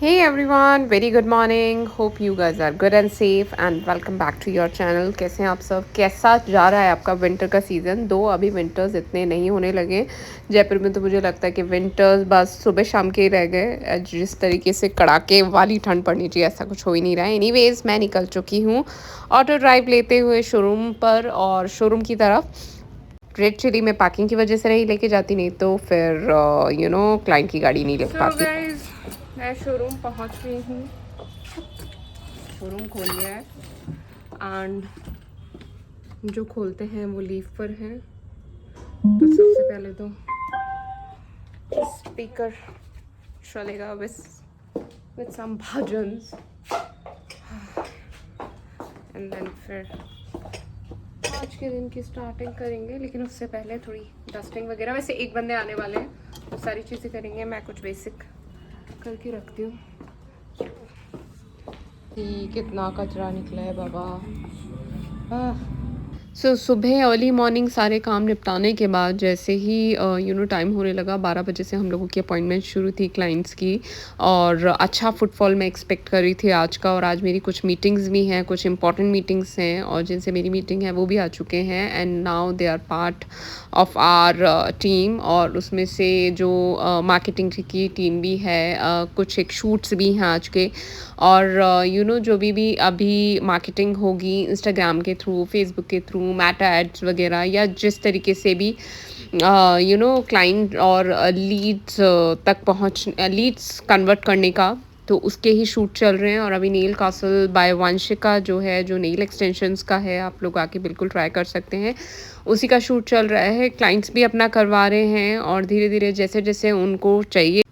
Hey everyone, very good morning. Hope you guys are good and safe and welcome back to your channel. कैसे हैं आप सब? कैसा जा रहा है आपका विंटर का सीज़न? दो अभी विंटर्स इतने नहीं होने लगे जयपुर में, तो मुझे लगता है कि विंटर्स बस सुबह शाम के ही रह गए। जिस तरीके से कड़ाके वाली ठंड पड़नी चाहिए ऐसा कुछ हो ही नहीं रहा है। एनीवेज मैं निकल चुकी हूँ ऑटो ड्राइव लेते हुए शोरूम पर और शोरूम की तरफ। रेड चिली में पैकिंग की वजह से नहीं लेके जाती, नहीं तो फिर क्लाइंट की गाड़ी नहीं ले पाती। गाइस मैं शोरूम पहुंच गई हूँ। शोरूम खोल लिया है एंड जो खोलते हैं वो लीव पर हैं। तो सबसे पहले तो स्पीकर चलेगा with some bhajans and then फिर आज के दिन की स्टार्टिंग करेंगे। लेकिन उससे पहले थोड़ी डस्टिंग वगैरह, वैसे एक बंदे आने वाले हैं तो सारी चीज़ें करेंगे। मैं कुछ बेसिक करके रखती हूँ। कितना कचरा निकला है बाबा। सुबह अर्ली मॉर्निंग सारे काम निपटाने के बाद जैसे ही टाइम होने लगा 12 बजे से हम लोगों की अपॉइंटमेंट शुरू थी क्लाइंट्स की, और अच्छा फुटफॉल मैं एक्सपेक्ट कर रही थी आज का। और आज मेरी कुछ मीटिंग्स भी हैं, कुछ इंपॉर्टेंट मीटिंग्स हैं, और जिनसे मेरी मीटिंग है वो भी आ चुके हैं and now they are part of our team. और उसमें से जो मार्केटिंग की टीम भी है, कुछ एक शूट्स भी हैं आज के। और जो भी अभी मार्केटिंग होगी इंस्टाग्राम के थ्रू, फेसबुक के थ्रू, मेटा एड्स वगैरह, या जिस तरीके से भी क्लाइंट और लीड्स तक पहुँच लीड्स कन्वर्ट करने का, तो उसके ही शूट चल रहे हैं। और अभी नील कासल बाय वंशिका जो है, जो नेल एक्सटेंशंस का है, आप लोग आके बिल्कुल ट्राई कर सकते हैं, उसी का शूट चल रहा है। क्लाइंट्स भी अपना करवा रहे हैं और धीरे धीरे जैसे जैसे उनको चाहिए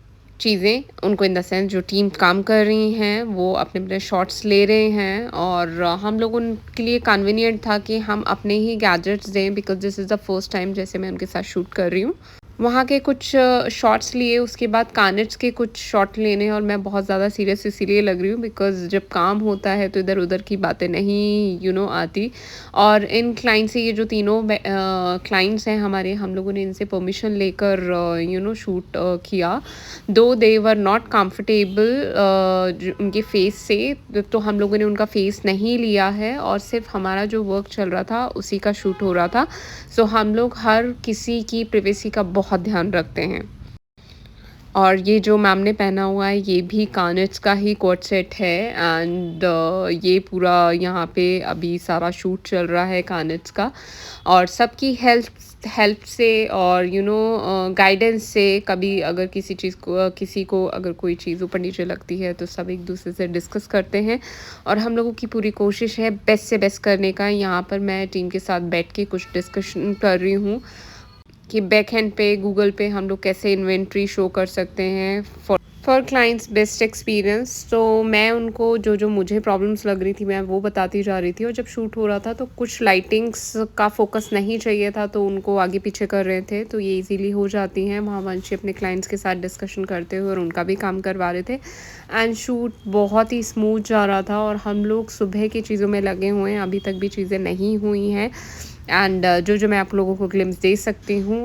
चीज़ें, उनको इन द सेंस जो टीम काम कर रही हैं वो अपने अपने शॉट्स ले रहे हैं। और हम लोगों के लिए कन्वीनियंट था कि हम अपने ही गैजेट्स दें, because this is the first time जैसे मैं उनके साथ शूट कर रही हूँ। वहाँ के कुछ शॉट्स लिए, उसके बाद कानेट्स के कुछ शॉट लेने, और मैं बहुत ज़्यादा सीरियस इसीलिए लग रही हूँ बिकॉज़ जब काम होता है तो इधर उधर की बातें नहीं आती। और इन क्लाइंट से, ये जो तीनों क्लाइंट्स हैं हमारे, हम लोगों ने इनसे परमिशन लेकर शूट किया। दो दे वर नॉट कंफर्टेबल उनके फेस से, तो हम लोगों ने उनका फेस नहीं लिया है और सिर्फ हमारा जो वर्क चल रहा था उसी का शूट हो रहा था। सो हम लोग हर किसी की प्राइवेसी का बहुत ध्यान रखते हैं। और ये जो मैम ने पहना हुआ है ये भी कानेट्स का ही कोट सेट है एंड ये पूरा यहाँ पे अभी सारा शूट चल रहा है कानेट्स का। और सबकी हेल्प से और गाइडेंस से, कभी अगर किसी को अगर कोई चीज़ ऊपर नीचे लगती है तो सब एक दूसरे से डिस्कस करते हैं। और हम लोगों की पूरी कोशिश है बेस्ट से बेस्ट करने का। यहाँ पर मैं टीम के साथ बैठ के कुछ डिस्कशन कर रही हूँ कि बैक हैंड पे गूगल पे हम लोग कैसे इन्वेंट्री शो कर सकते हैं फॉर क्लाइंट्स बेस्ट एक्सपीरियंस। तो मैं उनको जो मुझे प्रॉब्लम्स लग रही थी मैं वो बताती जा रही थी। और जब शूट हो रहा था तो कुछ लाइटिंग्स का फोकस नहीं चाहिए था तो उनको आगे पीछे कर रहे थे, तो ये इजीली हो जाती हैं। वहाँ वंशी अपने क्लाइंट्स के साथ डिस्कशन करते हुए और उनका भी काम करवा रहे थे एंड शूट बहुत ही स्मूथ जा रहा था। और हम लोग सुबह की चीज़ों में लगे हुए हैं, अभी तक भी चीज़ें नहीं हुई हैं एंड जो मैं आप लोगों को ग्लिम्स दे सकती हूँ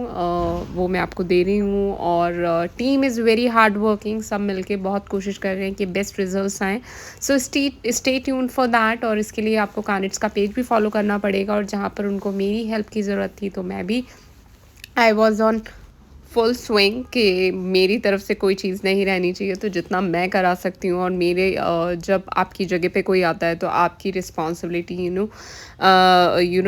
वो मैं आपको दे रही हूँ। और team is very hard working, सब मिलके बहुत कोशिश कर रहे हैं कि बेस्ट रिजल्ट्स आएँ। So stay tune for that. और इसके लिए आपको कानेट्स का पेज भी फॉलो करना पड़ेगा। और जहाँ पर उनको मेरी हेल्प की ज़रूरत थी तो मैं भी I was on full swing कि मेरी तरफ से कोई चीज़ नहीं रहनी चाहिए, तो जितना मैं करा सकती हूँ। और मेरे जब आपकी जगह पे कोई आता है तो आपकी रिस्पॉन्सिबिलिटी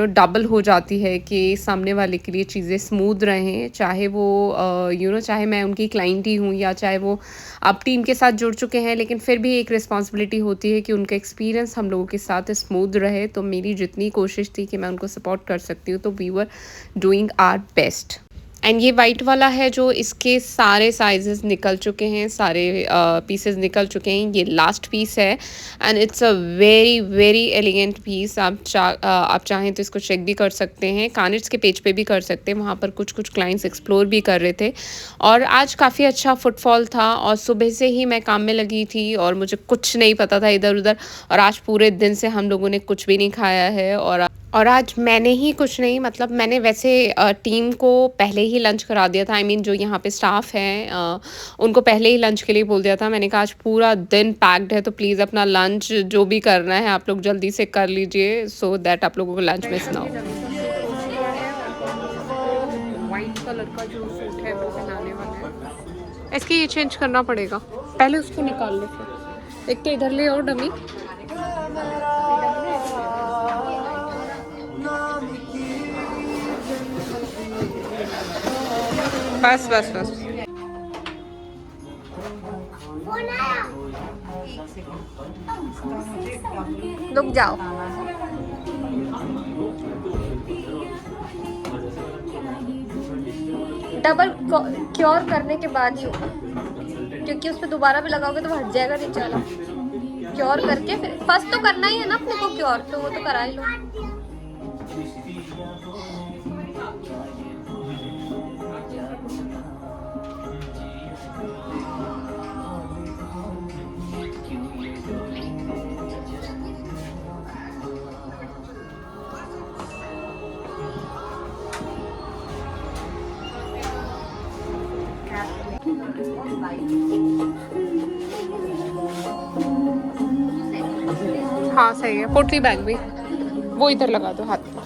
डबल हो जाती है कि सामने वाले के लिए चीज़ें स्मूथ रहें, चाहे वो चाहे मैं उनकी क्लाइंट ही हूँ या चाहे वो आप टीम के साथ जुड़ चुके हैं, लेकिन फिर भी एक रिस्पॉन्सिबिलिटी होती है कि उनका एक्सपीरियंस हम लोगों के साथ स्मूथ रहे। तो मेरी जितनी कोशिश थी कि मैं उनको सपोर्ट कर सकती हूँ, तो we were doing our best. And ये वाइट वाला है जो इसके सारे साइजेस निकल चुके हैं, सारे पीसेस निकल चुके हैं। ये लास्ट पीस है and it's a very very elegant piece. आप चाहें तो इसको चेक भी कर सकते हैं, कानेट्स के पेज पे भी कर सकते हैं। वहाँ पर कुछ क्लाइंट्स एक्सप्लोर भी कर रहे थे और आज काफ़ी अच्छा फुटफॉल था। और सुबह से ही मैं काम में लगी थी और मुझे कुछ नहीं पता था इधर उधर। और आज पूरे दिन से हम लोगों ने कुछ भी नहीं खाया है और आज मैंने ही कुछ नहीं, मतलब मैंने वैसे टीम को पहले ही लंच करा दिया था। आई मीन जो यहाँ पे स्टाफ हैं उनको पहले ही लंच के लिए बोल दिया था। मैंने कहा आज पूरा दिन पैक्ड है तो प्लीज़ अपना लंच जो भी करना है आप लोग जल्दी से कर लीजिए, सो दैट आप लोगों को लंच मिस ना हो। वाइट कलर का जो सूट है वो पहनाने वाले हैं। इसके ये चेंज करना पड़ेगा, पहले उसको निकाल लो फिर। एक तो इधर ले और डमी। बस बस बस, रुक जाओ। डबल क्योर करने के बाद ही होगा, क्योंकि उस पर दोबारा भी लगाओगे तो हट जाएगा नीचे वाला। क्योर करके फिर फर्स्ट तो करना ही है ना अपने को क्योर, तो वो तो करा ही लो। हाँ सही है, पोटली बैग भी वो इधर लगा दो हाथ में।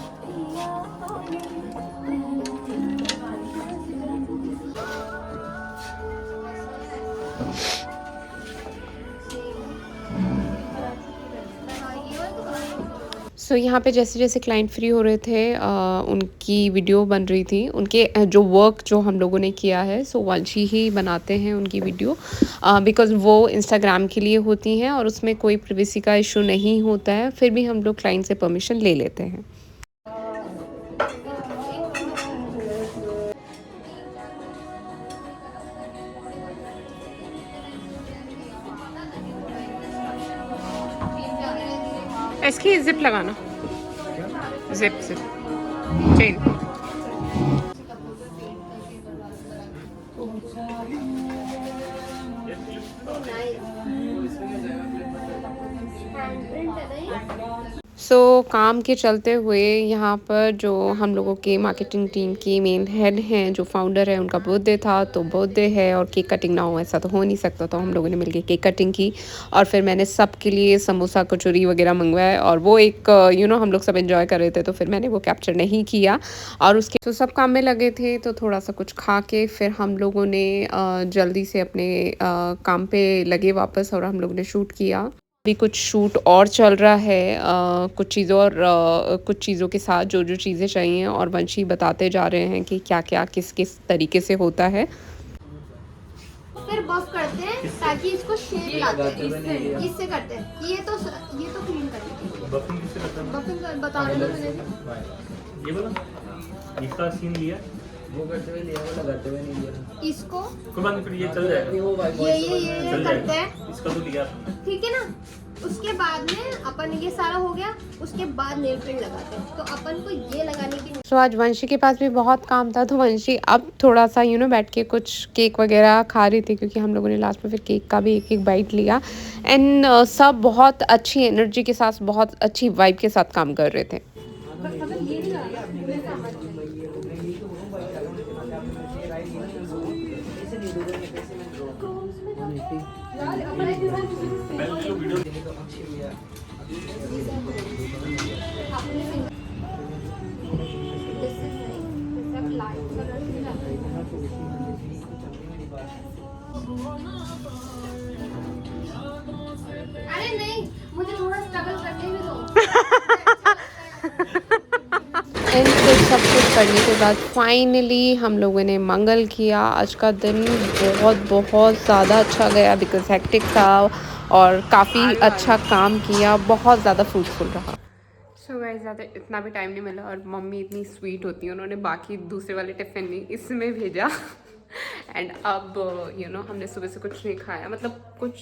सो यहाँ पे जैसे जैसे क्लाइंट फ्री हो रहे थे उनकी वीडियो बन रही थी, उनके जो वर्क जो हम लोगों ने किया है, सो वंशी ही बनाते हैं उनकी वीडियो, बिकॉज़ वो इंस्टाग्राम के लिए होती हैं और उसमें कोई प्राइवेसी का इशू नहीं होता है, फिर भी हम लोग क्लाइंट से परमिशन ले लेते हैं। इसकी जिप लगाना, जिप जिप चेन। सो काम के चलते हुए यहाँ पर जो हम लोगों के मार्केटिंग टीम की मेन हेड हैं, जो फाउंडर है, उनका बर्थडे था, तो बर्थडे है और केक कटिंग ना हो ऐसा तो हो नहीं सकता, तो हम लोगों ने मिलके केक कटिंग की और फिर मैंने सब के लिए समोसा कचौरी वगैरह मंगवाया और वो एक हम लोग सब एंजॉय कर रहे थे तो फिर मैंने वो कैप्चर नहीं किया। और उसके तो सब काम में लगे थे तो थोड़ा सा कुछ खा के फिर हम लोगों ने जल्दी से अपने काम पे लगे वापस और हम लोगों ने शूट किया। भी कुछ शूट और चल रहा है कुछ चीज़ों और कुछ चीज़ों के साथ जो जो चीज़ें चाहिए और वंशी बताते जा रहे हैं कि क्या क्या किस किस तरीके से होता है। फिर बफ करते हैं ताकि इसको शेप लाते हैं, इससे करते हैं। ये तो क्लीन करते बफिंग किससे करते हैं? बफिंग बता रहे ना मैंने। ये बोला इसका सीन लिया, वो करते हुए लिया, वो लगाते हुए नहीं लिया। इसको कोई बात नहीं, फिर ये चल जाएगा। ये करते हैं, इसका तो लिया, ठीक है ना। उसके बाद में अपन ये सारा हो गया, उसके बाद नेल पेंट लगाते हैं। तो अपन को ये लगाने की सो आज वंशी के पास भी बहुत काम था तो वंशी अब थोड़ा सा बैठ के कुछ केक वगैरह खा रही थी, क्योंकि हम लोगों ने लास्ट में फिर केक का भी एक एक बाइट लिया एंड सब बहुत अच्छी एनर्जी के साथ, बहुत अच्छी वाइब के साथ काम कर रहे थे। अरे नहीं, मुझे थोड़ा स्ट्रगल करने भी दो। एंड फिर सब कुछ करने के बाद फाइनली हम लोगों ने मंगल किया। आज का दिन बहुत ज़्यादा अच्छा गया बिकॉज हेक्टिक था और काफ़ी अच्छा काम किया, बहुत ज़्यादा फ्रूटफुल रहा। सो गाइस ज़्यादा इतना भी टाइम नहीं मिला और मम्मी इतनी स्वीट होती है, उन्होंने बाकी दूसरे वाले टिफ़िन नहीं इसमें भेजा एंड अब हमने सुबह से कुछ नहीं खाया, मतलब कुछ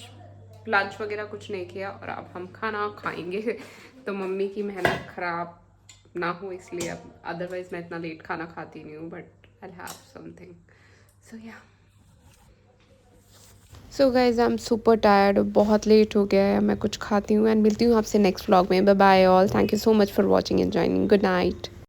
लंच वगैरह कुछ नहीं किया और अब हम खाना खाएंगे तो मम्मी की मेहनत ख़राब ना हो इसलिए। अब अदरवाइज़ मैं इतना लेट खाना खाती नहीं हूँ, बट आई हैव समथिंग, सो या। So guys I am super tired, बहुत लेट हो गया है, मैं कुछ खाती हूँ एंड मिलती हूँ आपसे नेक्स्ट व्लॉग में। Bye bye all, thank you so much for watching and joining, good night.